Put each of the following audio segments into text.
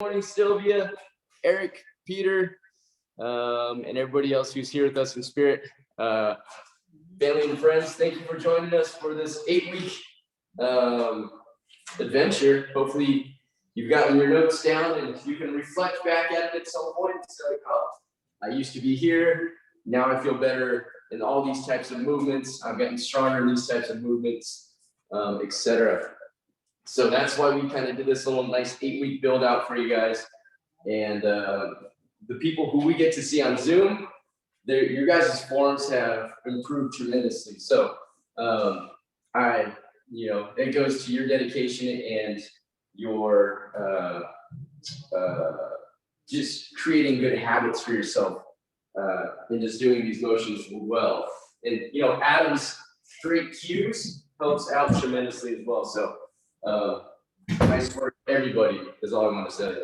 morning, Sylvia, Eric, Peter, and everybody else who's here with us in spirit. Family and friends, thank you for joining us for this 8-week adventure. Hopefully you've gotten your notes down and you can reflect back at some point and say, oh, I used to be here, now I feel better in all these types of movements, I'm getting stronger in these types of movements, etc. So that's why we kind of did this little nice 8-week build out for you guys. And the people who we get to see on Zoom, your guys' forms have improved tremendously. So it goes to your dedication and your just creating good habits for yourself and just doing these motions well. And Adam's great cues helps out tremendously as well. So nice work, everybody, is all I want to say.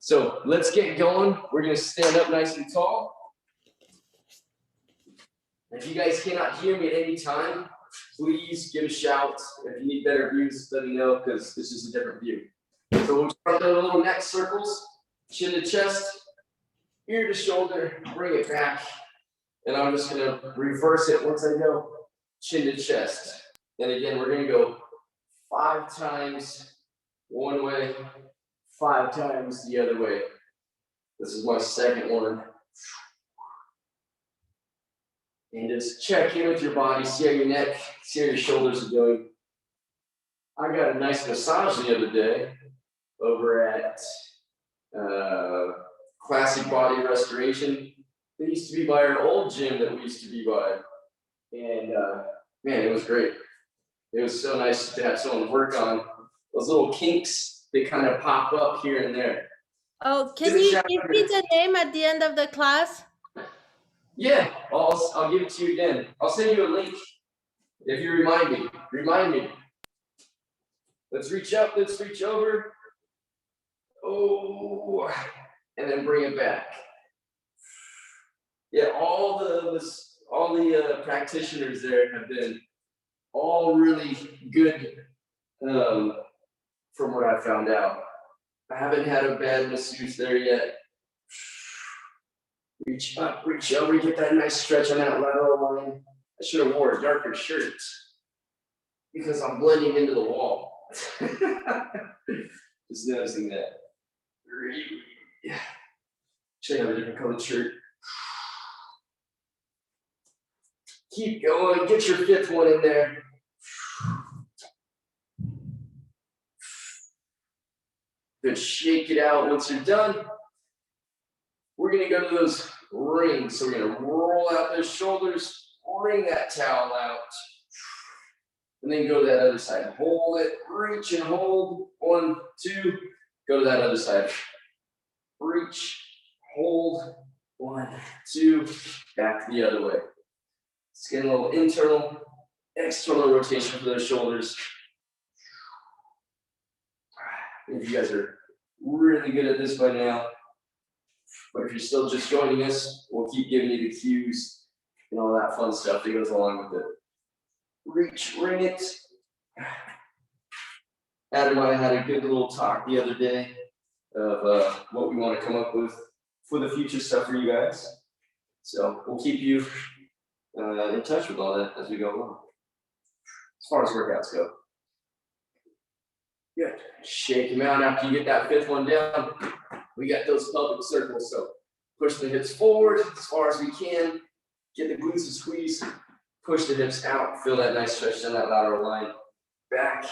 So let's get going. We're going to stand up nice and tall. If you guys cannot hear me at any time, please give a shout. If you need better views, let me know, because this is a different view. So we'll start with little neck circles, chin to chest, ear to shoulder, bring it back. And I'm just going to reverse it once I go chin to chest. And again, we're going to go 5 times one way, 5 times the other way. This is my second one. And just check in with your body, see how your neck, see how your shoulders are doing. I got a nice massage the other day over at Classic Body Restoration. They used to be by our old gym that we used to be by. And man, it was great. It was so nice to have someone work on those little kinks that kind of pop up here and there. Oh, can you give me the name at the end of the class? Yeah, I'll give it to you again. I'll send you a link if you remind me. Remind me. Let's reach up, let's reach over. Oh, and then bring it back. Yeah, all the practitioners there have been all really good from what I found out. I haven't had a bad masseuse there yet. Reach up, reach over, get that nice stretch on that lateral line. I should have worn a darker shirt because I'm blending into the wall. Just noticing that. Should have a different colored shirt. Keep going, get your 5th one in there. Good, shake it out. Once you're done, we're gonna go to those rings. So we're gonna roll out those shoulders, wring that towel out, and then go to that other side. Hold it, reach and hold. 1, 2, go to that other side. Reach, hold, 1, 2, back the other way. Let's get a little internal, external rotation for those shoulders. If you guys are really good at this by now, but if you're still just joining us, we'll keep giving you the cues and all that fun stuff that goes along with it. Reach, ring it. Adam and I had a good little talk the other day of what we want to come up with for the future stuff for you guys. So we'll keep you in touch with all that as we go along. As far as workouts go. Good. Shake them out after you get that 5th one down. We got those pelvic circles, so push the hips forward as far as we can. Get the glutes to squeeze. Push the hips out. Feel that nice stretch down that lateral line. Back.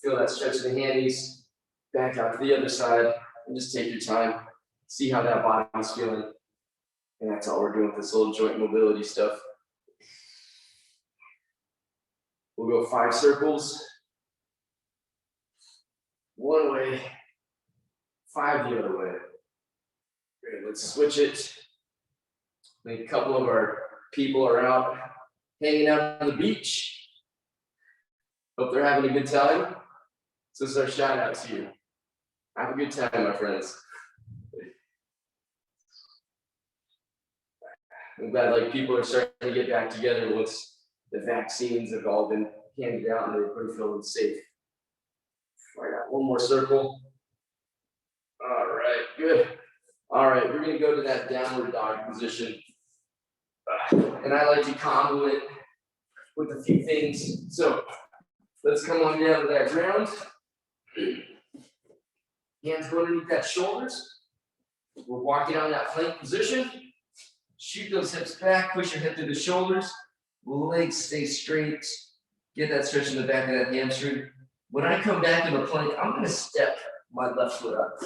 Feel that stretch in the handies. Back out to the other side. And just take your time. See how that body's feeling. And that's all we're doing with this little joint mobility stuff. We'll go 5 circles. 1 way, 5 the other way. Great, let's switch it. I think a couple of our people are out hanging out on the beach. Hope they're having a good time. So this is our shout out to you. Have a good time, my friends. I'm glad people are starting to get back together once the vaccines have all been handed out and everybody feeling safe. I got 1 more circle. right, good. All right, we're gonna go to that downward dog position. And I like to combo it with a few things. So let's come on down to that ground. Hands go underneath that shoulders. We're walking on that plank position. Shoot those hips back, push your hip through the shoulders. Legs stay straight. Get that stretch in the back of that hamstring. When I come back in the plank, I'm gonna step my left foot up.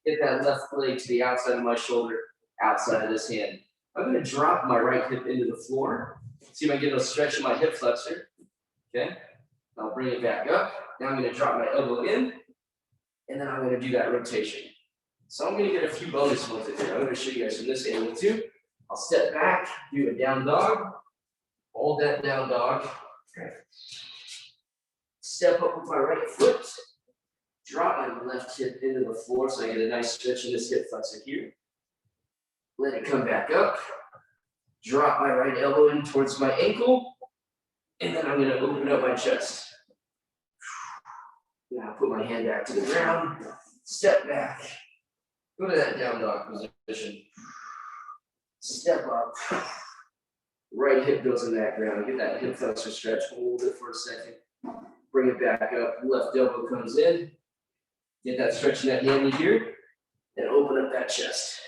Get that left leg to the outside of my shoulder, outside of this hand. I'm gonna drop my right hip into the floor. See if I can get a stretch in my hip flexor. Okay, I'll bring it back up. Now I'm gonna drop my elbow in, and then I'm gonna do that rotation. So I'm gonna get a few bonus ones in here. I'm gonna show you guys from this angle too. I'll step back, do a down dog, hold that down dog. Step up with my right foot, drop my left hip into the floor so I get a nice stretch in this hip flexor here. Let it come back up. Drop my right elbow in towards my ankle, and then I'm gonna open up my chest. Now put my hand back to the ground, step back, go to that down dog position. Step up. Right hip goes in that ground. Get that hip flexor stretch. Hold it for a second. Bring it back up. Left elbow comes in. Get that stretch in that hammy here. And open up that chest.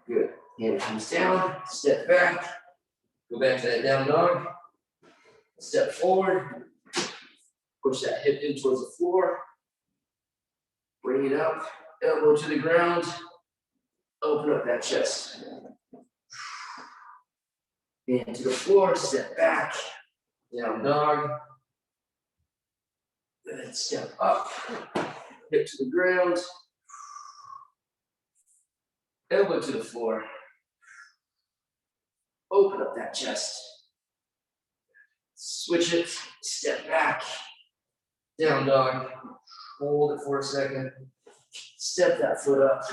Good. Hand comes down. Step back. Go back to that down dog. Step forward. Push that hip in towards the floor. Bring it up. Elbow to the ground. Open up that chest. Hand to the floor, step back, down dog. Then step up, hip to the ground. Elbow to the floor. Open up that chest. Switch it, step back, down dog. Hold it for a second. Step that foot up.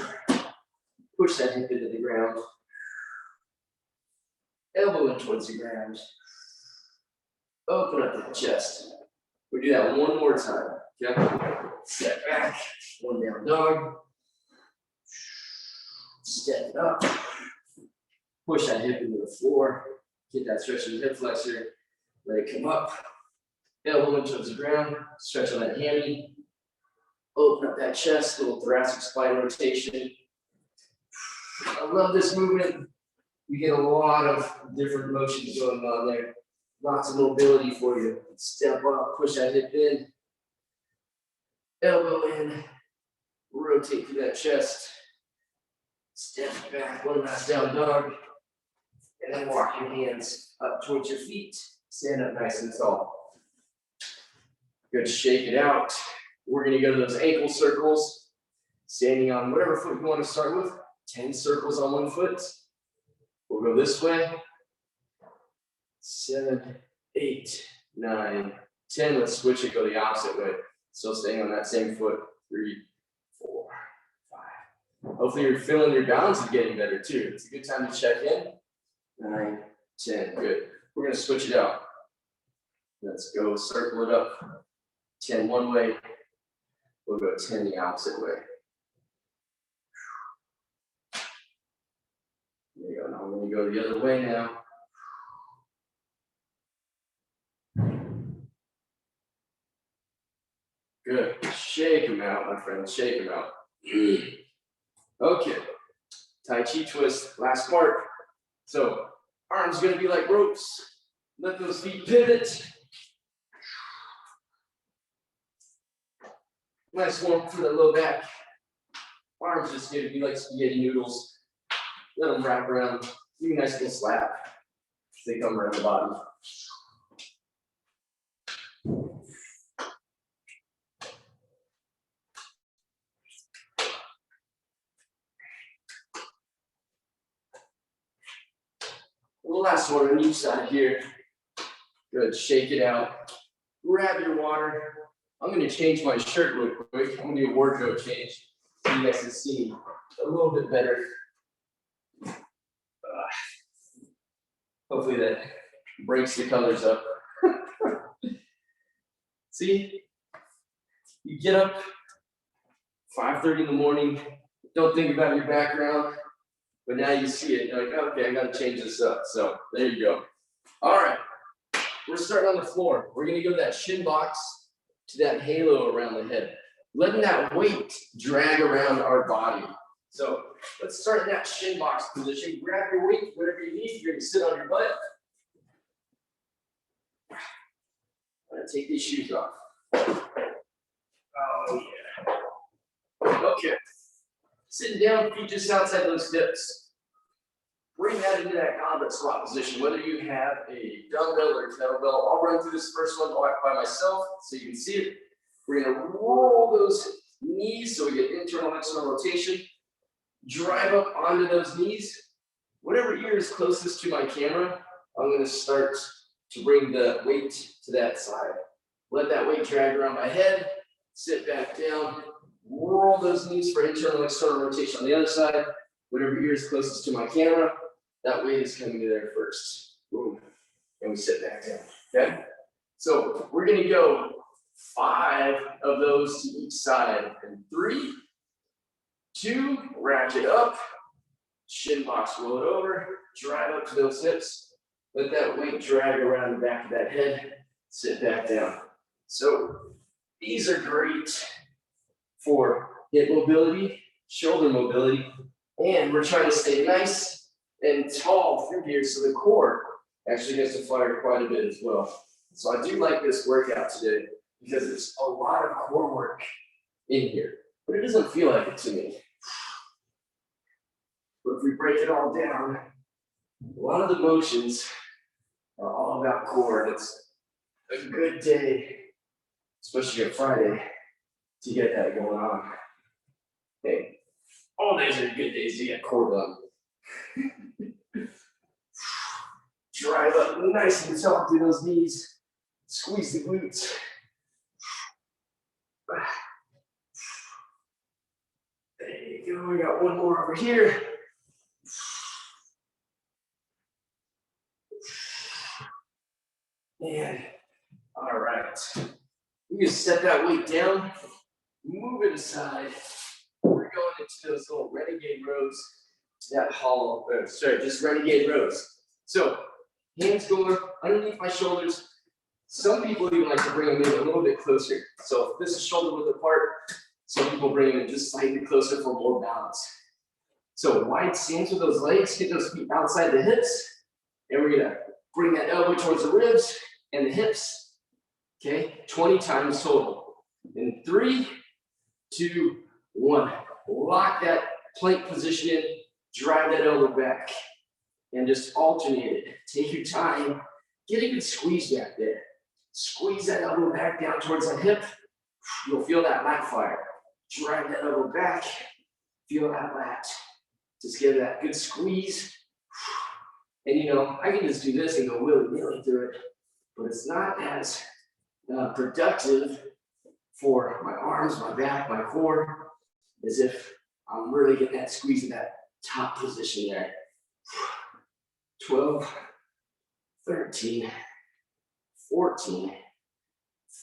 Push that hip into the ground. Elbow in towards the ground. Open up that chest. We'll do that one more time. Okay? Step back. One down dog. Step up. Push that hip into the floor. Get that stretch in the hip flexor. Let it come up. Elbow in towards the ground. Stretch on that hammy. Open up that chest. Little thoracic spine rotation. I love this movement. You get a lot of different motions going on there. Lots of mobility for you. Step up, push that hip in. Elbow in. Rotate through that chest. Step back, one last down dog. And then walk your hands up towards your feet. Stand up nice and tall. Good, shake it out. We're gonna go to those ankle circles. Standing on whatever foot you want to start with. 10 circles on one foot. We'll go this way. 7, 8, 9, 10. Let's switch it, go the opposite way. Still staying on that same foot. 3, 4, 5. Hopefully you're feeling your balance is getting better too. It's a good time to check in. 9, 10, good. We're gonna switch it out. Let's go circle it up. 10 one way. We'll go 10 the opposite way. There you go. Now I'm going to go the other way now. Good. Shake them out, my friends. Shake them out. Okay. Tai Chi twist. Last part. So arms going to be like ropes. Let those feet pivot. Nice one for the low back. Arms just going to be like spaghetti noodles. Let them wrap around. Give me a nice little slap. They come around the body. The last one on each side here. Good. Shake it out. Grab your water. I'm going to change my shirt real quick. I'm going to do a wardrobe change so you guys can see a little bit better. Hopefully that breaks the colors up. See, you get up, 5:30 in the morning, don't think about your background, but now you see it, you're like, okay, I gotta change this up. So there you go. All right, we're starting on the floor. We're gonna go to that shin box to that halo around the head, letting that weight drag around our body. So let's start in that shin box position. Grab your weight, whatever you need. You're gonna sit on your butt. I'm gonna take these shoes off. Oh yeah. Okay. Sitting down, feet just outside those hips. Bring that into that goblet squat position, whether you have a dumbbell or kettlebell. I'll run through this first one by myself so you can see it. We're gonna roll those knees so we get internal and external rotation. Drive up onto those knees. Whatever ear is closest to my camera, I'm gonna start to bring the weight to that side. Let that weight drag around my head, sit back down, roll those knees for internal and external rotation on the other side. Whatever ear is closest to my camera, that weight is coming to there first. Boom. And we sit back down, okay? So we're gonna go 5 of those to each side. And 3, 2, ratchet up, shin box, roll it over, drive up to those hips. Let that weight drag around the back of that head, sit back down. So these are great for hip mobility, shoulder mobility, and we're trying to stay nice and tall through here so the core actually gets to fire quite a bit as well. So I do like this workout today because it's a lot of core work in here, but it doesn't feel like it to me. But if we break it all down, a lot of the motions are all about core. And it's a good day, especially a Friday, to get that going on. Hey, all days are good days to get core done. Drive up nice and tall through those knees. Squeeze the glutes. There you go. We got one more over here. And all right. We can set that weight down, move it aside. We're going into those little renegade rows. That hollow, just renegade rows. So hands going underneath my shoulders. Some people even like to bring them in a little bit closer. So if this is shoulder width apart, some people bring them in just slightly closer for more balance. So wide stance with those legs, get those feet outside the hips, and we're gonna bring that elbow towards the ribs and the hips. Okay, 20 times total. In 3, 2, 1. Lock that plank position in, drive that elbow back, and just alternate it. Take your time, get a good squeeze back there. Squeeze that elbow back down towards the hip. You'll feel that lat fire. Drive that elbow back, feel that lat. Just give that good squeeze. And you know, I can just do this and go willy-nilly through it, but it's not as productive for my arms, my back, my core, as if I'm really getting that squeeze in that top position there. 12, 13, 14,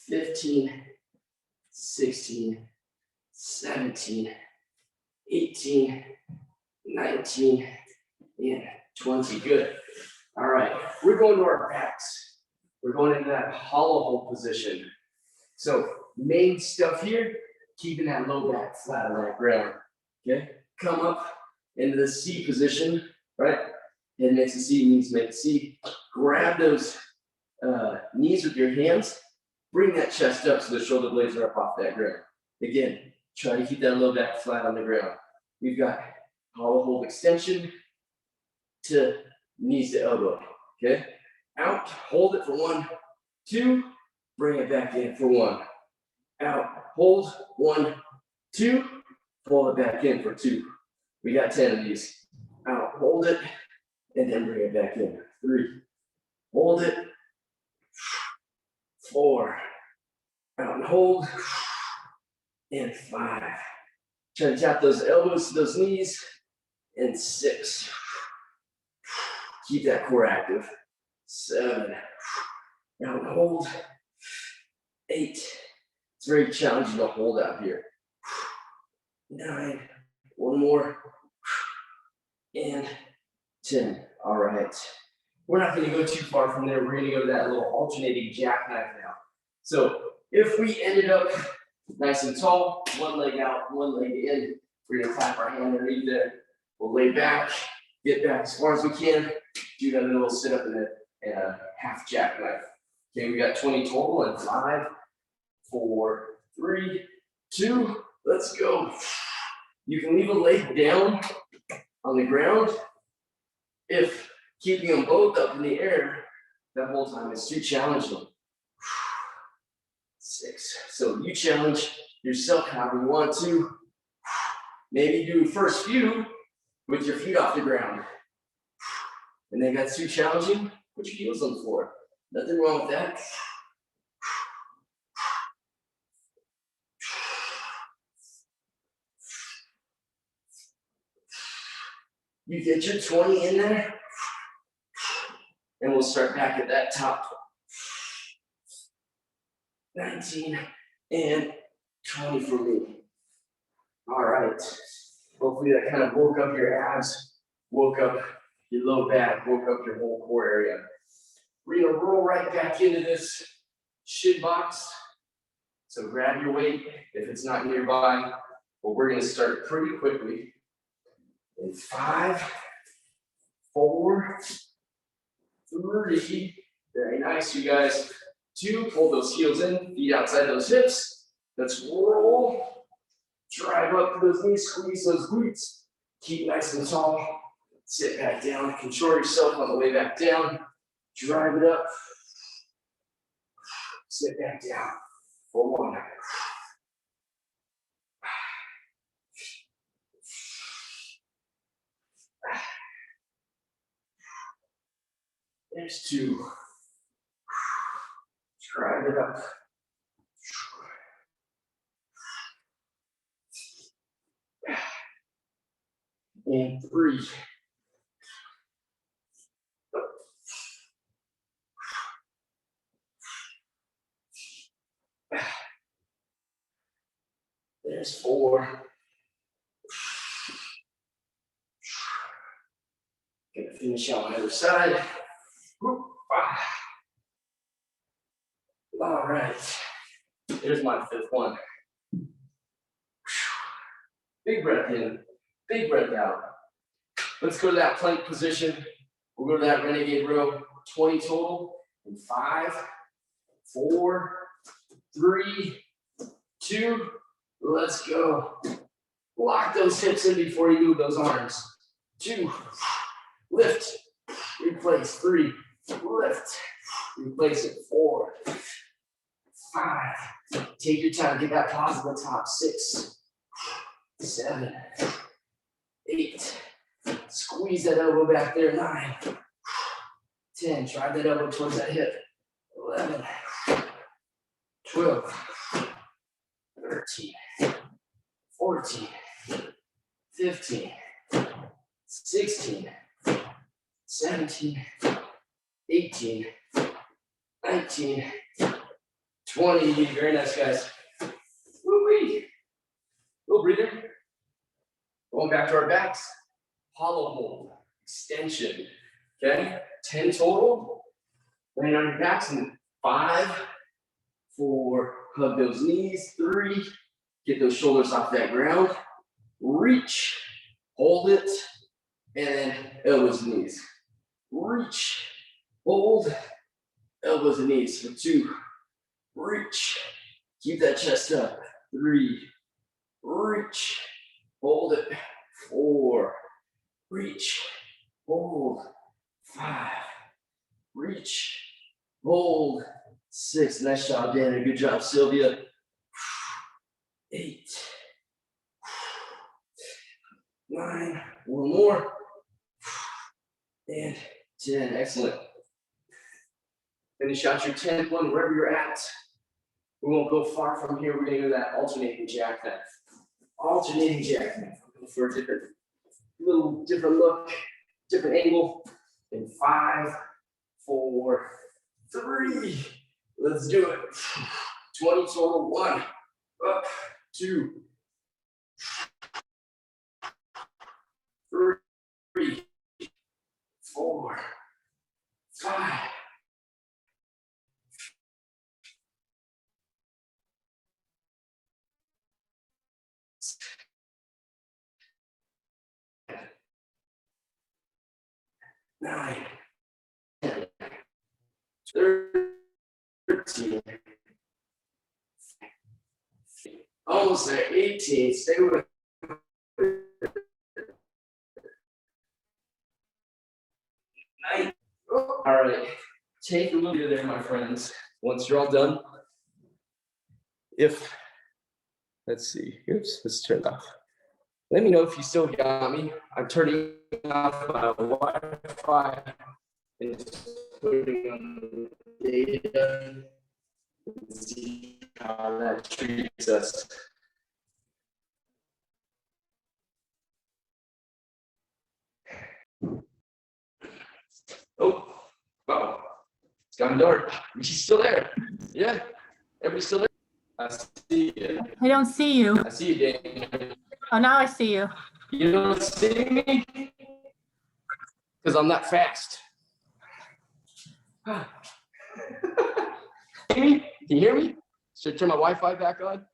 15, 16, 17, 18, 19, and 20. Good. All right, we're going to our backs. We're going into that hollow hold position. So main stuff here, keeping that low back flat on that ground. Okay, come up into the C position, right? Head makes a C, knees make a C. Grab those knees with your hands. Bring that chest up so the shoulder blades are up off that ground. Again, try to keep that low back flat on the ground. We've got hollow hold extension to knees to elbow. Okay, out, hold it for 1, 2, bring it back in for 1. Out, hold, 1, 2, pull it back in for 2. We got 10 of these. Out, hold it, and then bring it back in. 3, hold it, 4, out and hold, and 5. Try to tap those elbows to those knees, and 6. Keep that core active. 7, out and hold, 8. It's very challenging to hold out here. 9, one more, and 10. All right. We're not going to go too far from there. We're going to go to that little alternating jackknife now. So if we ended up nice and tall, one leg out, one leg in, we're going to clap our hand underneath there. We'll lay back, get back as far as we can, do that little sit up in a half jackknife. Okay, we got 20 total and 5, 4, 3, 2, let's go. You can leave a leg down on the ground if keeping them both up in the air that whole time is too challenging. 6. So you challenge yourself however you want to. Maybe do first few with your feet off the ground. And then that's too challenging, put your heels on the floor. Nothing wrong with that. You get your 20 in there, and we'll start back at that top. 19 and 20 for me. All right. Hopefully that kind of woke up your abs, woke up your low back, woke up your whole core area. We're gonna roll right back into this shin box. So grab your weight if it's not nearby, but we're gonna start pretty quickly. In 5, 4, 3, very nice, you guys. 2, pull those heels in, feet outside those hips. Let's roll, drive up to those knees, squeeze those glutes. Keep nice and tall, sit back down, control yourself on the way back down. Drive it up, sit back down for 1. There's 2. Drive it up. And 3. There's 4. Gonna finish out on the other side. All right. Here's my 5th one. Big breath in, big breath out. Let's go to that plank position. We'll go to that renegade row. 20 total in 5, 4, 3, 2. Let's go. Lock those hips in before you move those arms. 2, lift, replace. 3, lift, replace it. 4, 5. Take your time, get that pause at the top. 6, 7, 8. Squeeze that elbow back there. 9, 10. Drive that elbow towards that hip. 11, 12, 13, 14, 15, 16, 17, 18, 19, 20. Very nice, guys. Woo-wee. Little breather. Going back to our backs. Hollow hold. Extension. Okay? 10 total. Laying on your backs in 5, 4. Hug those knees. 3. Get those shoulders off that ground. Reach. Hold it. And then elbows and knees. Reach. Hold. Elbows and knees. For 2. Reach. Keep that chest up. 3. Reach. Hold it. 4. Reach. Hold. 5. Reach. Hold. 6. Nice job, Danny. Good job, Sylvia. 8. 9. One more. And 10. Excellent. Finish out your 10th one wherever you're at. We won't go far from here. We're going to go to that alternating jackknife. Alternating jackknife. Looking for a different look, different angle. In 5, 4, 3. Let's do it. 20 total. 1, up, 2, 9, 10, 13, almost there, 18. Stay with it. 9. All right, take a look at there, my friends. Once you're all done, let's see, oops, let's turn it off. Let me know if you still got me. I'm turning off my Wi-Fi and just putting on the data and see how that treats us. Oh, wow, it's gone dark. She's still there. Yeah, everybody's still there. I see you. I don't see you. I see you, Dan. Oh, now I see you. You don't see me? Because I'm not fast. Can you hear me? Should I turn my Wi-Fi back on?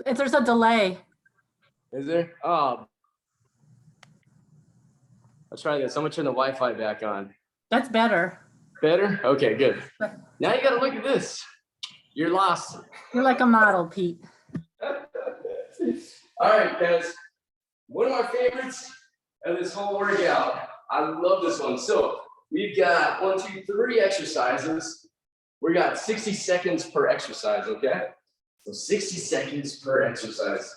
There's a delay. Is there? Oh. I'll try this. I'm gonna turn the Wi-Fi back on. That's better. Better? Okay, good. Now you gotta look at this. You're lost. You're like a model, Pete. All right, guys. One of my favorites of this whole workout. I love this one. So we've got 1, 2, 3 exercises. We got 60 seconds per exercise, okay? So 60 seconds per exercise.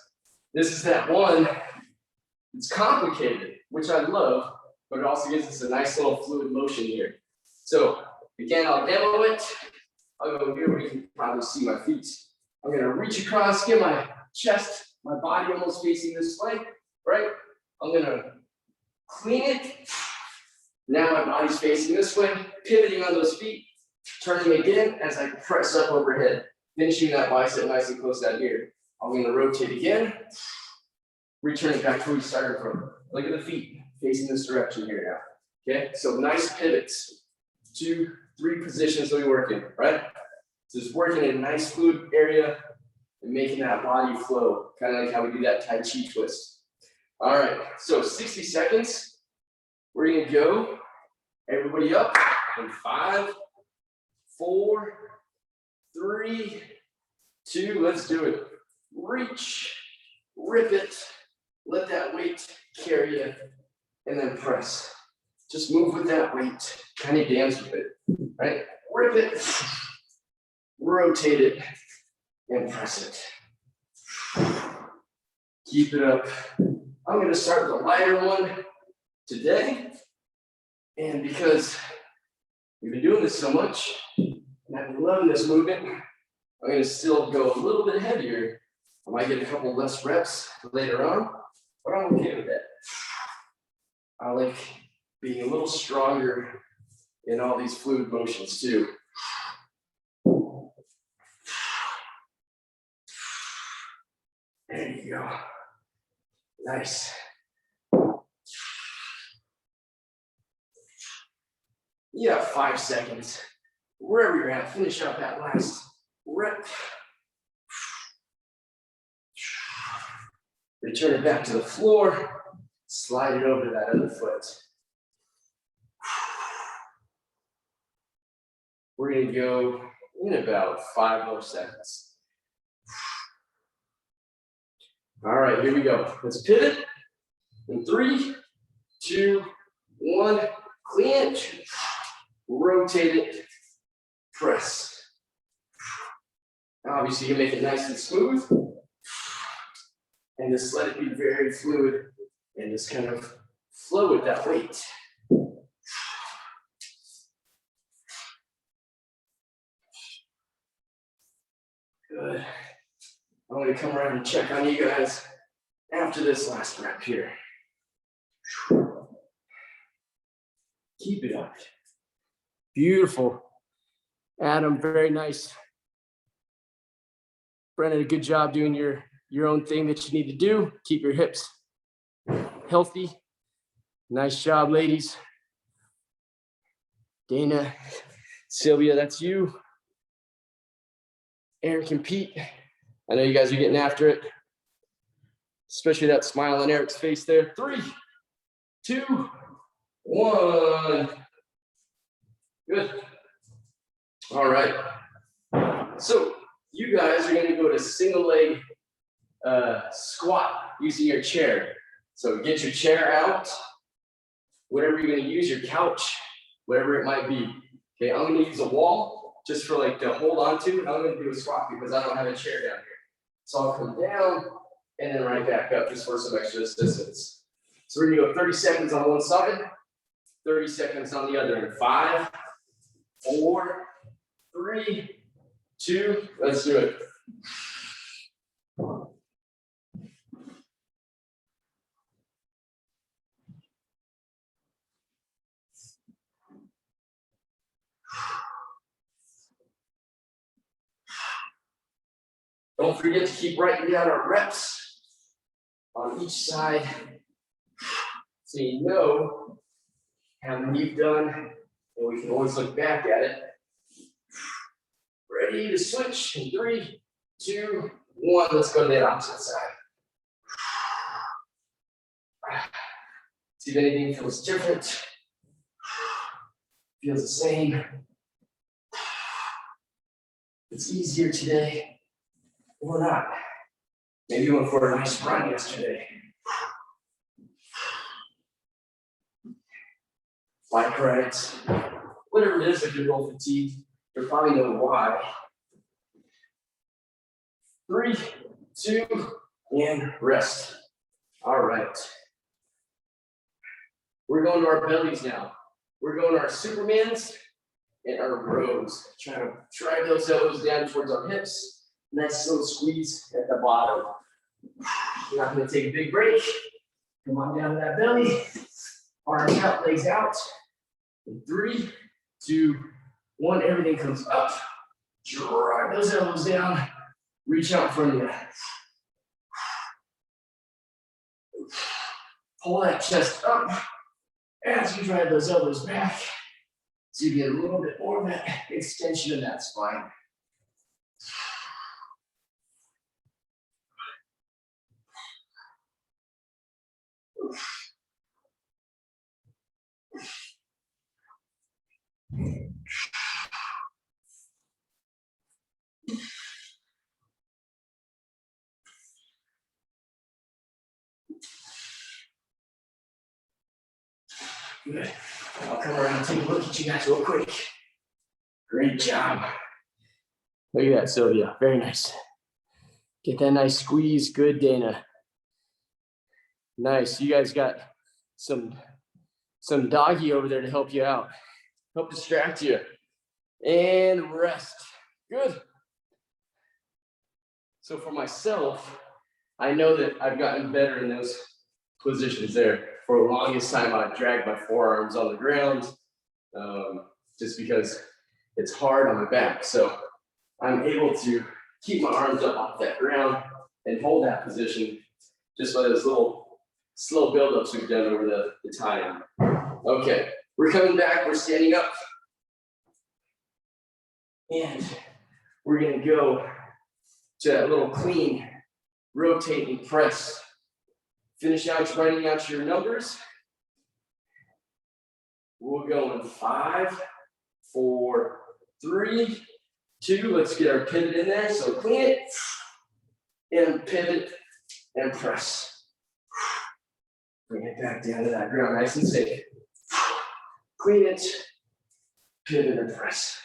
This is that one. It's complicated, which I love, but it also gives us a nice little fluid motion here. So again, I'll demo it. I'll go here where you can probably see my feet. I'm gonna reach across, get my chest, my body almost facing this way, right? I'm gonna clean it. Now my body's facing this way, pivoting on those feet, turning again as I press up overhead, finishing that bicep nice and close down here. I'm gonna rotate again, return it back to where we started from. Look at the feet facing this direction here now. Okay, so nice pivots. 2, 3 positions that we work in, right? Just working in a nice fluid area and making that body flow, kind of like how we do that Tai Chi twist. All right, so 60 seconds. We're gonna go, everybody up in 5, 4, 3, 2, let's do it. Reach, rip it, let that weight carry you, and then press. Just move with that weight, kind of dance with it, right? Rip it, rotate it, and press it. Keep it up. I'm gonna start with a lighter one today. And because we've been doing this so much, and I've been loving this movement, I'm gonna still go a little bit heavier. I might get a couple less reps later on, but I'm okay with that. I like being a little stronger in all these fluid motions too. There you go. Nice. You have 5 seconds. Wherever you're at, finish up that last rep. Return it back to the floor. Slide it over to that other foot. We're gonna go in about 5 more seconds. All right, here we go. Let's pivot in 3, 2, 1. Clinch, rotate it, press. Obviously, you make it nice and smooth, and just let it be very fluid, and just kind of flow with that weight. Good. I'm going to come around and check on you guys after this last rep here. Keep it up. Beautiful. Adam, very nice. Brennan, a good job doing your own thing that you need to do. Keep your hips healthy. Nice job, ladies. Dana, Sylvia, that's you. Eric and Pete, I know you guys are getting after it. Especially that smile on Eric's face there. 3, 2, 1. Good. All right. So you guys are going to go to single leg squat using your chair. So get your chair out, whatever you're going to use, your couch, whatever it might be. Okay, I'm going to use a wall just for like to hold on to, and I'm going to do a squat because I don't have a chair down here. So I'll come down and then right back up just for some extra distance. So we're going to go 30 seconds on one side, 30 seconds on the other. 5, 4, 3, 2, let's do it. Don't forget to keep writing down our reps on each side so you know how many you've done, and we can always look back at it. Ready to switch in 3, 2, 1. Let's go to the opposite side. See if anything feels different. Feels the same. It's easier today or not. Maybe you went for a nice run yesterday. Bike rides, whatever it is, if you're a little fatigued, you'll probably know why. 3, 2, and rest. All right. We're going to our bellies now. We're going to our Supermans and our rows. Trying to drive those elbows down towards our hips. Nice little squeeze at the bottom. You're not going to take a big break. Come on down to that belly. Arms out, legs out. In 3, 2, 1. Everything comes up. Drive those elbows down. Reach out in front of you. Pull that chest up as you drive those elbows back. So you get a little bit more of that extension in that spine. Good. I'll come around and take a look at you guys real quick. Great job. Look at that, Sylvia. Very nice. Get that nice squeeze. Good, Dana. Nice. You guys got some doggy over there to help you out. Help distract you. And rest. Good. So for myself, I know that I've gotten better in those positions there. For the longest time, I dragged my forearms on the ground just because it's hard on my back. So I'm able to keep my arms up off that ground and hold that position just by those little slow buildups we've done over the time. Okay, we're coming back, we're standing up. And we're gonna go to that little clean rotating press. Finish out writing out your numbers. We'll go in 5, 4, 3, 2. Let's get our pivot in there. So clean it and pivot and press. Bring it back down to that ground, nice and safe. Clean it, pivot and press.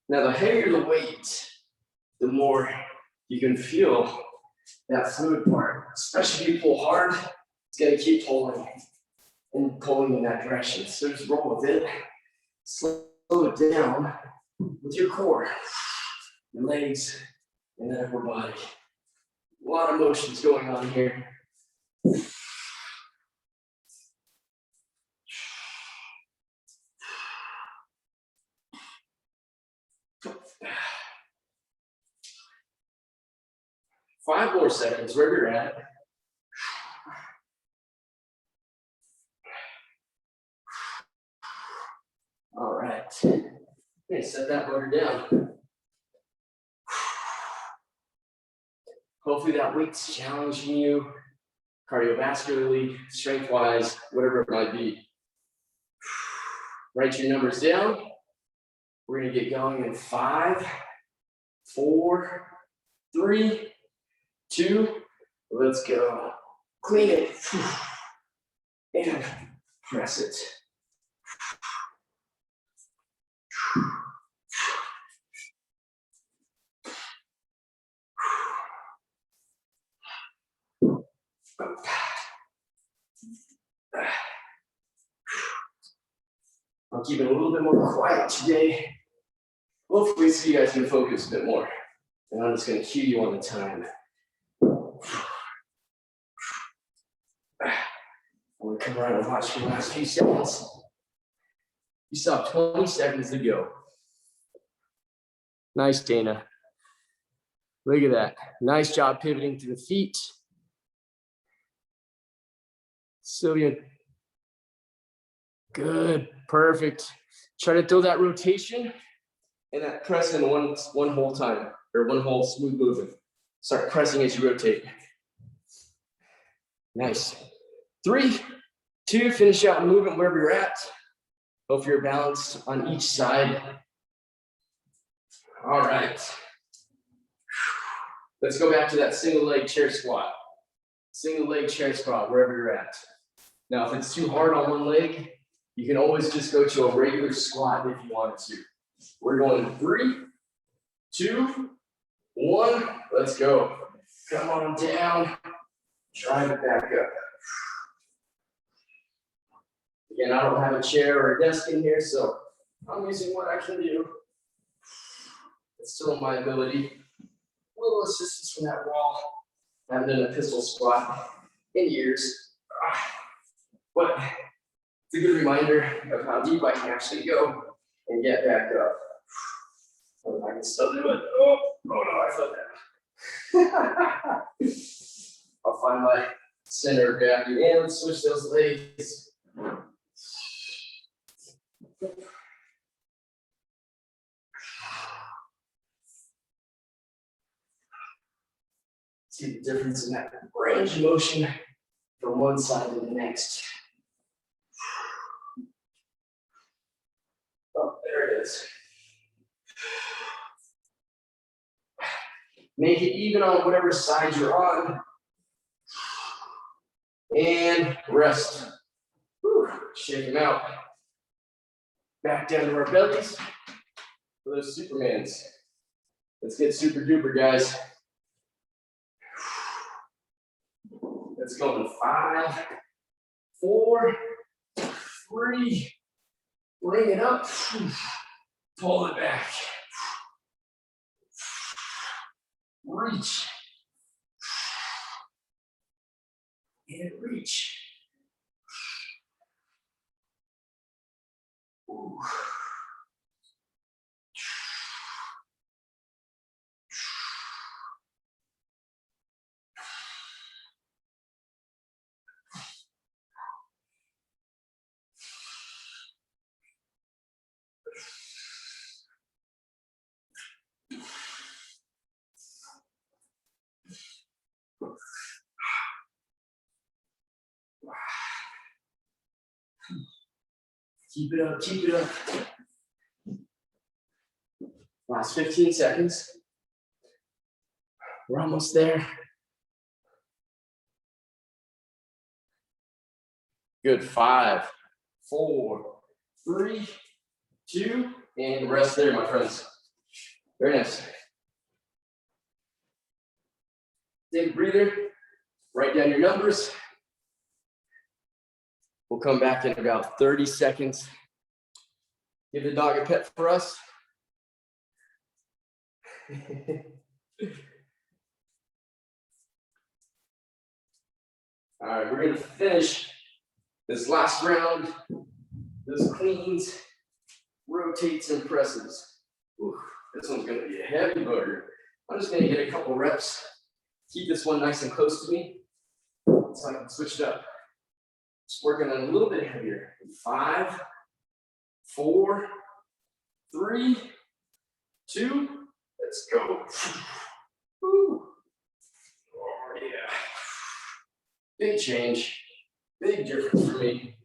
Now, the heavier the weight, the more you can feel that fluid part, especially if you pull hard, it's gonna keep pulling and pulling in that direction. So just roll with it, slow it down with your core, your legs, and that upper body. A lot of motions going on here. Five more seconds, where you're at. All right. Okay, set that motor down. Hopefully that weight's challenging you cardiovascularly, strength-wise, whatever it might be. Write your numbers down. We're gonna get going in 5, 4, 3, 2, let's go. Clean it. And press it. I'll keep it a little bit more quiet today. Hopefully, so you guys can focus a bit more. And I'm just going to cue you on the time. I'm going to come around and watch for the last few seconds. You still have 20 seconds to go. Nice, Dana. Look at that. Nice job pivoting to the feet. Sylvia. Good. Perfect. Try to throw that rotation and that press in one whole time, or one whole smooth movement. Start pressing as you rotate. Nice. 3, 2, finish out movement wherever you're at. Hope you're balanced on each side. All right. Let's go back to that single leg chair squat. Single leg chair squat, wherever you're at. Now, if it's too hard on one leg, you can always just go to a regular squat if you wanted to. We're going 3, 2, 1. Let's go. Come on down. Drive it back up. Again, I don't have a chair or a desk in here, so I'm using what I can do. It's still my ability. A little assistance from that wall. I haven't done a pistol squat in years. But it's a good reminder of how deep I can actually go and get back up. I can still do it. Oh no, I felt that. I'll find my center of gravity and let's switch those legs. See the difference in that range of motion from one side to the next. Oh, there it is. Make it even on whatever side you're on. And rest. Whew. Shake them out. Back down to our bellies for those Supermans. Let's get super duper, guys. Let's go in 5, 4, 3. Bring it up. Pull it back. Reach. And reach. Ooh. Keep it up, keep it up. Last 15 seconds. We're almost there. Good. 5, 4, 3, 2, and rest there, my friends. Very nice. Take a breather. Write down your numbers. We'll come back in about 30 seconds. Give the dog a pet for us. All right, we're going to finish this last round. Those cleans, rotates, and presses. Ooh, this one's going to be a heavy booger. I'm just going to get a couple reps. Keep this one nice and close to me so I can switch it up. Just working on a little bit heavier. 5, 4, 3, 2, let's go. Woo. Big change, big difference for me.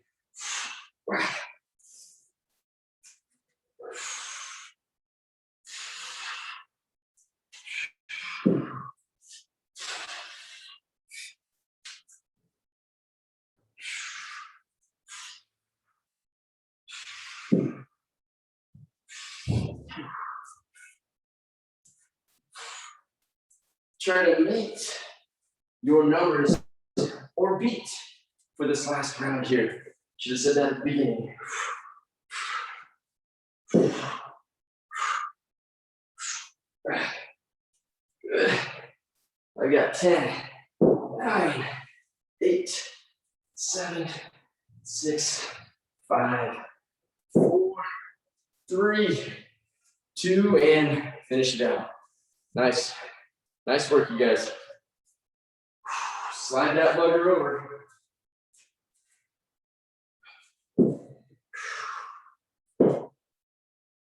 Try to meet your numbers or beat for this last round here. Should have said that at the beginning. Good. I got 10, 9, 8, 7, 6, 5, 4, 3, 2, and finish it out. Nice. Nice work, you guys. Slide that bugger over.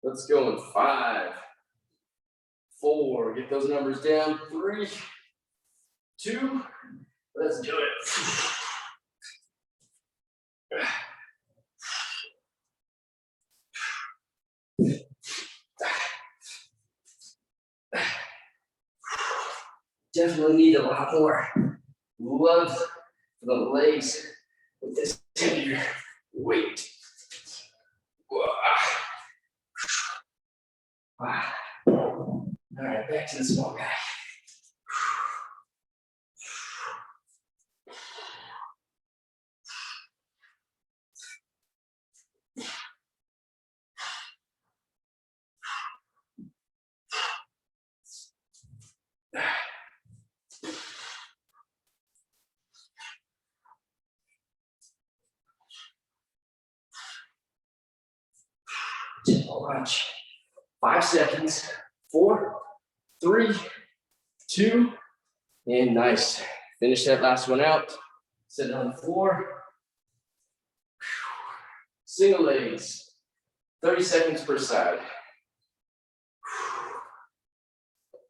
Let's go in 5, 4, get those numbers down. 3, 2, let's do it. Definitely need a lot more love for the legs with this heavier weight. All right, back to the small guy. Watch. 5 seconds. 4, 3, 2, and nice. Finish that last one out. Sit on the floor. Single legs. 30 seconds per side.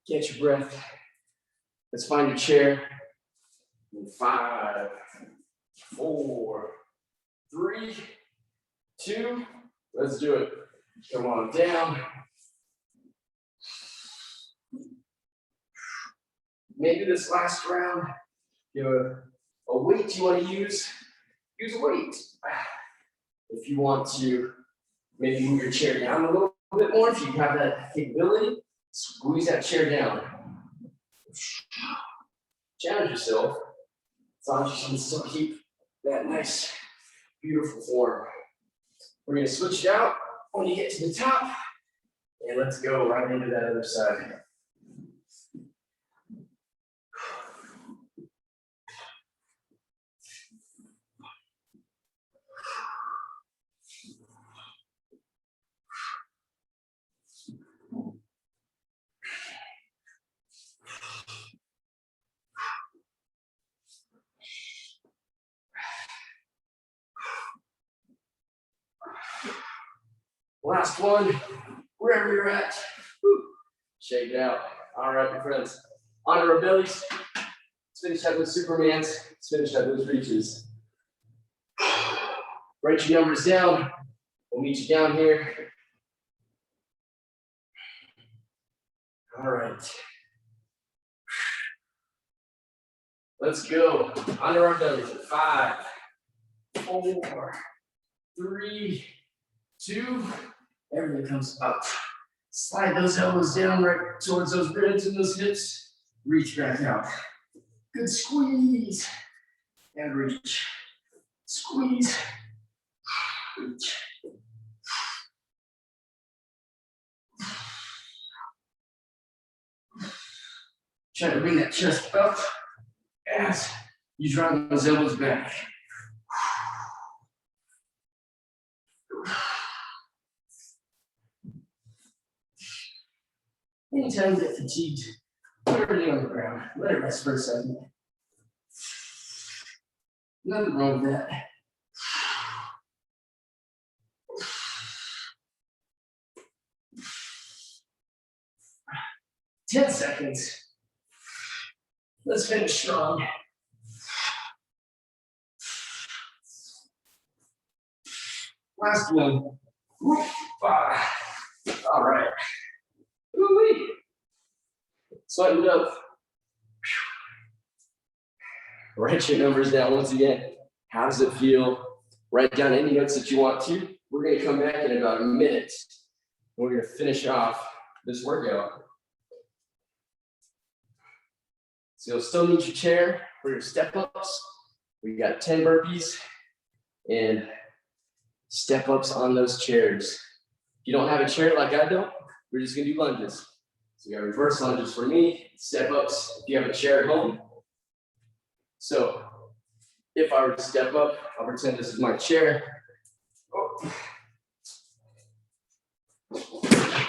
Get your breath. Let's find your chair. 5, 4, 3, 2. Let's do it. Come on down. Maybe this last round, you have a weight you want to use a weight. If you want to maybe move your chair down a little bit more, if you have that capability, squeeze that chair down. Challenge yourself, as long as you can still keep that nice, beautiful form. We're going to switch it out when you get to the top, and let's go right into that other side. Last one, wherever you're at. Whew. Shake it out. All right, my friends. Onto our bellies. Let's finish up with Supermans. Let's finish up those reaches. Write your numbers down. We'll meet you down here. All right. Let's go. Onto our bellies. 5, 4, 3, 2. Everything comes up. Slide those elbows down right towards those ribs and those hips. Reach back out. Good squeeze. And reach. Squeeze. Reach. Try to bring that chest up as you drive those elbows back. Anytime you get fatigued, put everything on the ground. Let it rest for a second. Nothing wrong with that. Ten seconds. Let's finish strong. Last one. Whoop, ah. All right. Woo-wee. Sweating it up. Write your numbers down once again. How does it feel? Write down any notes that you want to. We're going to come back in about a minute. We're going to finish off this workout. So you'll still need your chair for your step ups. We got 10 burpees and step ups on those chairs. If you don't have a chair like I don't, we're just going to do lunges. So we got reverse lunges for me, step ups if you have a chair at home. So if I were to step up, I'll pretend this is my chair. Oh.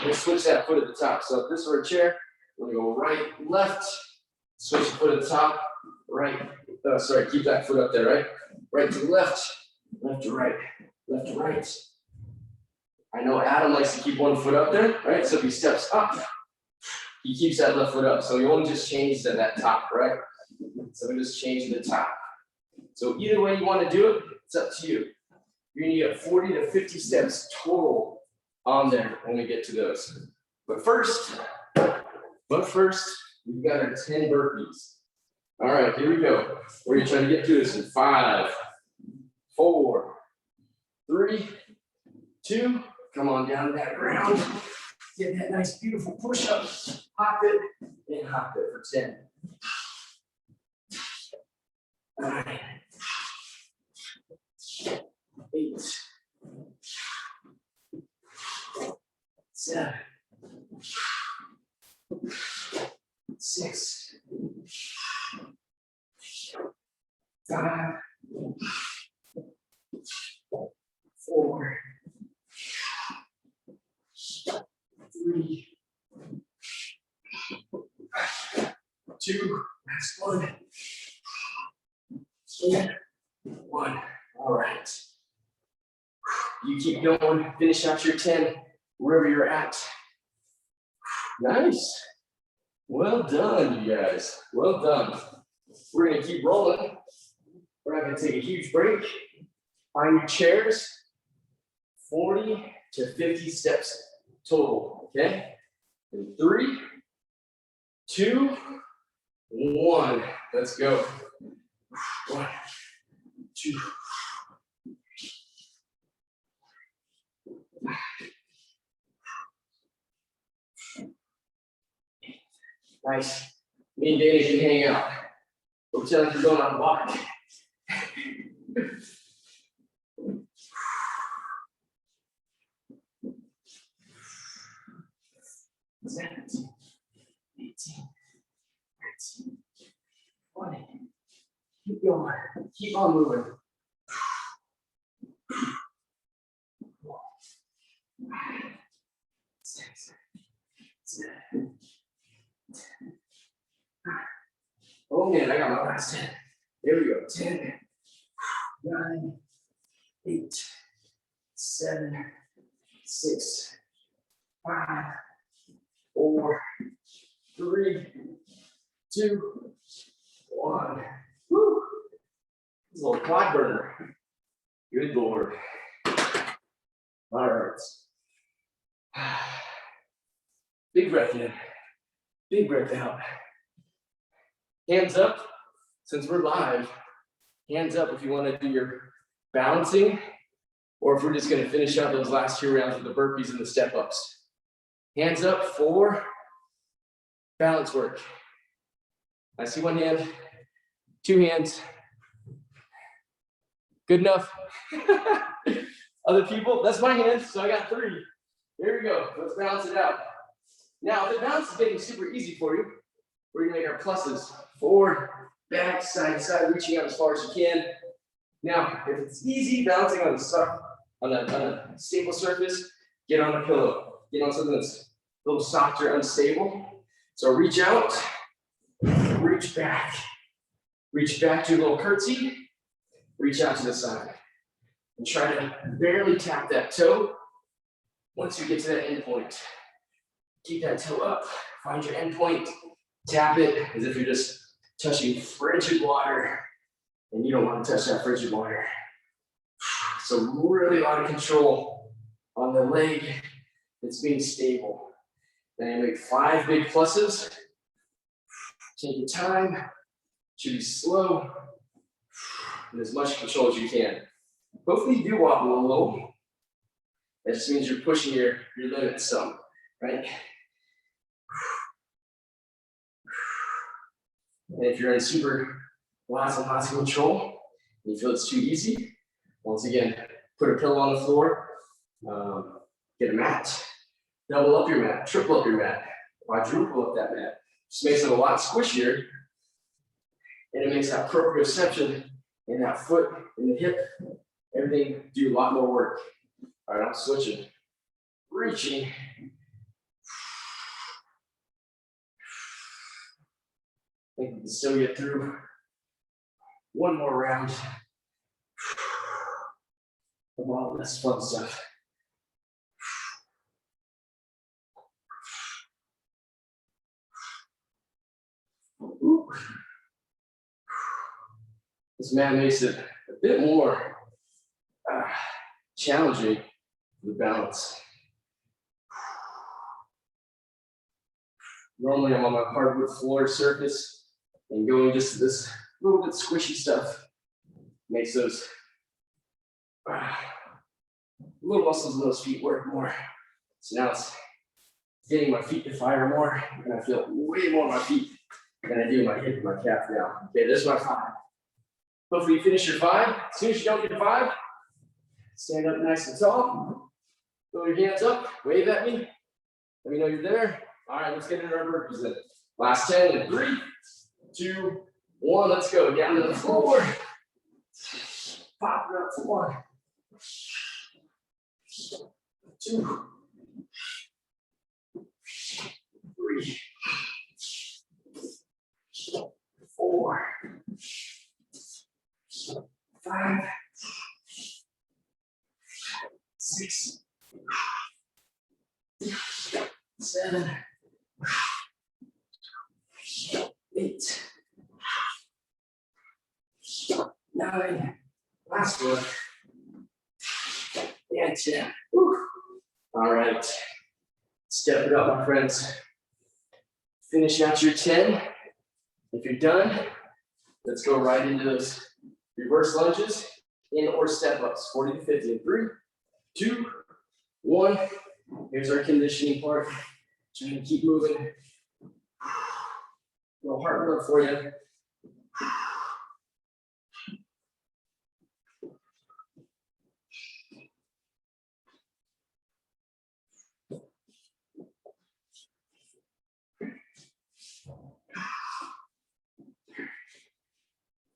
We'll switch that foot at the top. So if this were a chair, we're gonna go right, left, switch the foot at the top, right. Sorry, keep that foot up there, right? Right to left, left to right, left to right. I know Adam likes to keep one foot up there, right? So if he steps up, he keeps that left foot up. So you only just change that top, right? So we just change the top. So either way you want to do it, it's up to you. You're gonna get 40 to 50 steps total on there when we get to those. But first, we've got our 10 burpees. All right, here we go. We're gonna try to get through this in 5, 4, 3, 2. Come on down to that ground. Get that nice, beautiful push up. Hop it and hop it for 10. 9, 8, 7, 6, 5, 4, 3, 2, last one. 1. All right. You keep going, finish out your 10 wherever you're at. Nice. Well done, you guys. Well done. We're going to keep rolling. We're not going to take a huge break. Find your chairs. 40 to 50 steps total. Okay? In 3, 2, 1. Let's go. 1, 2. Nice. Me and Dana can hang out. Go pretend like you're going on a walk. 17, 18, 19, 20. Keep going. Keep on moving. 6, 7, 10. Oh man, I got my last 10. There we go. 10, 9, 8, 7, 6, 5, 4, 3, 2, 1. Woo! This is a little quad burner. Good Lord. All right. Big breath in. Big breath out. Hands up, since we're live. Hands up if you want to do your balancing, or if we're just going to finish out those last 2 rounds with the burpees and the step ups. Hands up for balance work. I see 1 hand, 2 hands. Good enough. Other people, that's my hand, so I got 3. There we go. Let's balance it out. Now, if the balance is getting super easy for you, we're gonna make our pluses. Forward, back, side to side, reaching out as far as you can. Now, if it's easy balancing on a stable surface, get on a pillow. Get on something that's a little softer, unstable. So reach out, reach back. Reach back to a little curtsy. Reach out to the side. And try to barely tap that toe. Once you get to that end point, keep that toe up. Find your end point. Tap it as if you're just touching frigid water. And you don't want to touch that frigid water. So really a lot of control on the leg that's being stable. Then you make 5 big pluses. Take your time. Should be slow. And as much control as you can. Hopefully you do wobble a little. That just means you're pushing your limits some, right? And if you're in super lots and lots of control, and you feel it's too easy, once again, put a pillow on the floor, get a mat, double up your mat, triple up your mat, quadruple up that mat. Just makes it a lot squishier, and it makes that proprioception in that foot, in the hip, everything do a lot more work. All right, I'm switching, reaching. I think we can still get through one more round of all this fun stuff. Ooh. This mat makes it a bit more challenging for the balance. Normally I'm on my hardwood floor surface, and going just to this little bit squishy stuff makes those little muscles in those feet work more. So now it's getting my feet to fire more, and I feel way more on my feet than I do my hip and my calf now. Okay, this is my 5. Hopefully you finish your 5. As soon as you don't get 5, stand up nice and tall. Throw your hands up, wave at me. Let me know you're there. All right, let's get into our burpees then. Last 10 in 3, 2, 1. Let's go. Down to the floor. Pop it up for 1, 2, 3, 4, 5, 6, 7, 8, 9, last one, and 10. Woo. All right, step it up, my friends. Finish out your 10. If you're done, let's go right into those reverse lunges and or step ups, 40 to 50 in 3, 2, 1. Here's our conditioning part. Trying to keep moving. A little heart rate for you.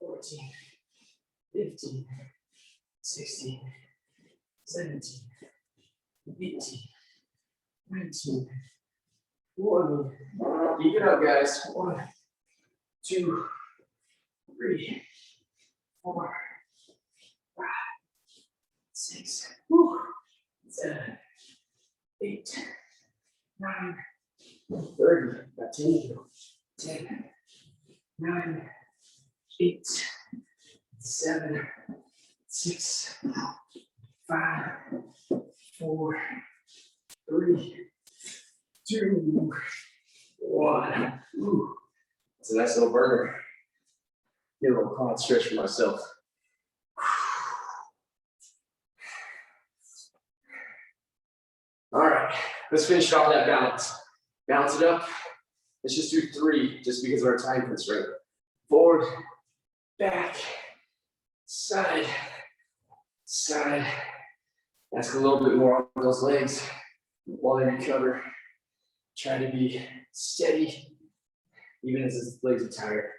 $14, $15, $16, $17, $18, $19, $20. Keep it up, guys. 1, 2, 3, 4, 5, 6, 7, 8, 9, 30. Got 10 to go. 10, 9, 8, 7, 6, 5, 4, 3, 2, 1. Ooh, it's a nice little burner. Get a little quad stretch for myself. All right, let's finish off that balance. Balance it up. Let's just do 3, just because of our time constraint. Forward, back, side, side. Ask a little bit more on those legs while they recover. Try to be steady, even as his legs are tired.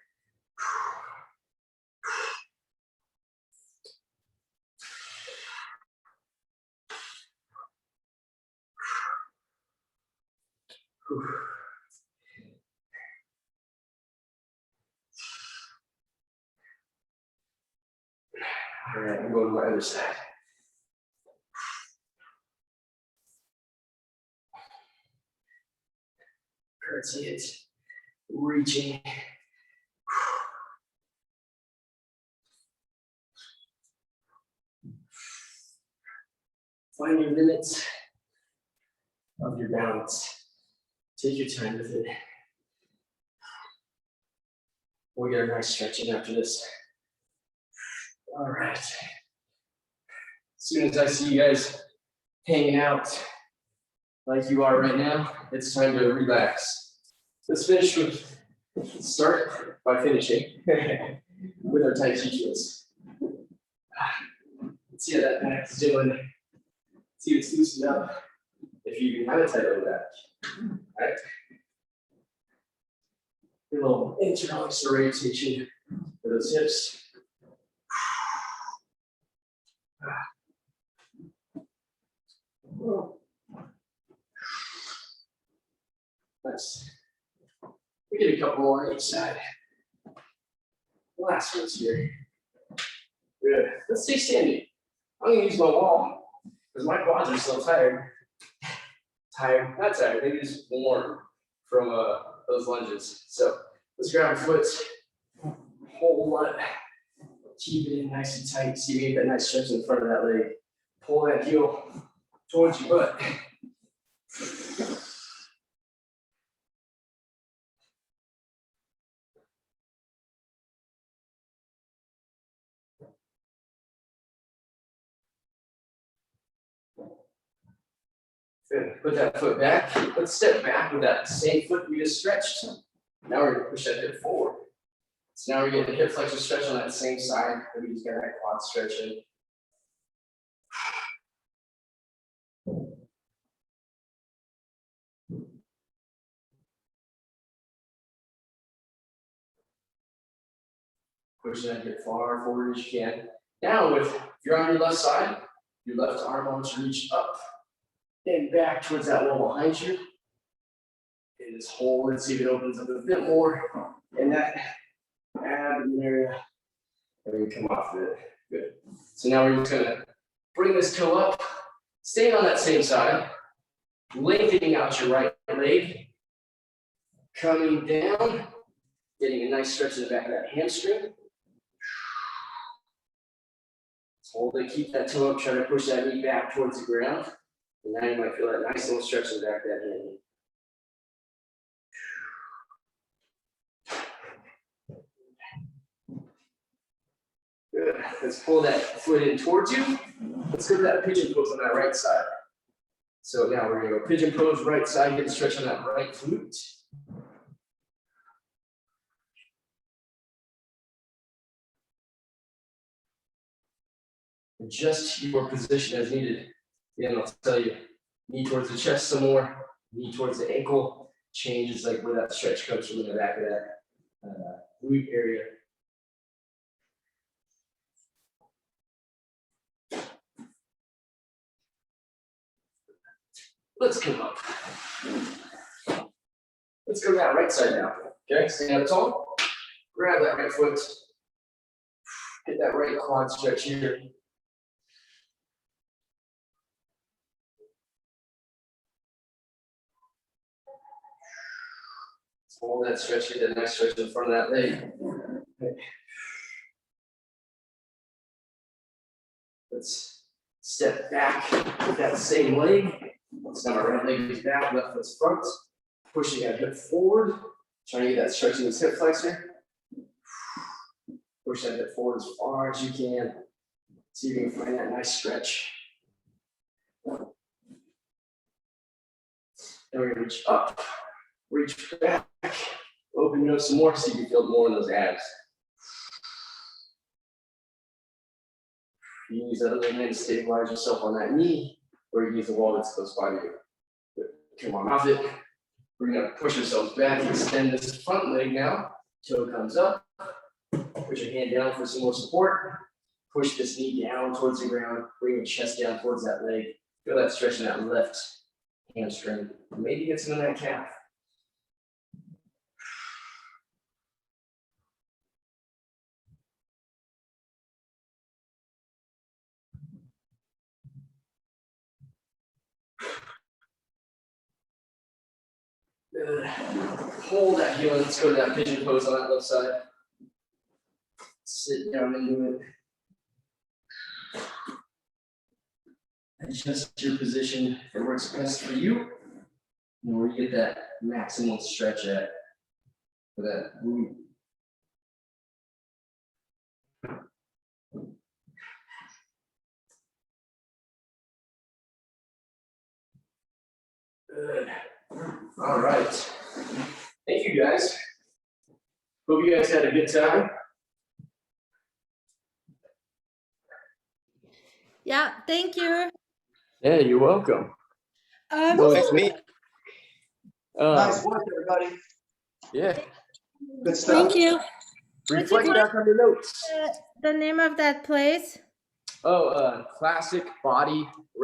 All right, I'm going to my other side. Hurts it, reaching. Find your limits of your balance. Take your time with it. We'll get a nice stretch in after this. All right. As soon as I see you guys hanging out like you are right now, it's time to relax. Let's finish with, start by finishing with our Tai Chi twist. Let's see how that back is doing. See if it's loosened up. If you even have a tight low back. All right. A little internal rotation for those hips. Nice. We get a couple more on each side. Last one's here. Good. Let's stay standing. I'm gonna use my wall because my quads are still tired. Not tired. Maybe just warm from those lunges. So let's grab a foot, hold it, keep it in nice and tight. See if you get that nice stretch in front of that leg. Pull that heel towards your butt. Good. Put that foot back. Let's step back with that same foot we just stretched. Now we're gonna push that hip forward. So now we're getting a hip flexor stretch on that same side. We just got that quad stretching. Push that hip far forward as you can. Now if you're on your left side, your left arm wants to reach up and back towards that wall behind you. And just hold and see if it opens up a bit more in that abdomen area. And we come off of it. Good. So now we're just gonna bring this toe up, staying on that same side, lengthening out your right leg, coming down, getting a nice stretch in the back of that hamstring. Hold it, keep that toe up, try to push that knee back towards the ground. And now you might feel that nice little stretch in the back of that hand. Good. Let's pull that foot in towards you. Let's go to that pigeon pose on that right side. So now we're gonna go pigeon pose, right side, get a stretch on that right glute. Adjust your position as needed. Again, I'll tell you, knee towards the chest some more, knee towards the ankle. Changes like where that stretch comes from in the back of that glute area. Let's come up. Let's go to that right side now. Okay, stand up tall. Grab that right foot. Get that right quad stretch here. Hold that stretch, get that nice stretch in front of that leg. Okay. Let's step back with that same leg. So now our right leg is back, left foot's front. Pushing that hip forward. Trying to get that stretch in this hip flexor. Push that hip forward as far as you can. See if you can find that nice stretch. And we're gonna reach up, reach back, open it up some more so you can feel more in those abs. You can use that other hand to stabilize yourself on that knee, or you can use the wall that's close by you. Come on off it. We're gonna push ourselves back, extend this front leg now. Toe comes up. Put your hand down for some more support. Push this knee down towards the ground. Bring your chest down towards that leg. Feel that stretch in that left hamstring. Maybe get some of that calf. Good. Hold that heel. Let's go to that pigeon pose on that left side. Sit down into it. adjust your position that works best for you. And where you get that maximum stretch at for that glute. Good. All right. Thank you guys. Hope you guys had a good time. Yeah, thank you. Yeah, you're welcome. Nice meet. Nice work, everybody. Yeah. Good stuff. Thank you. Reflect call back on your notes. The name of that place? Oh, classic body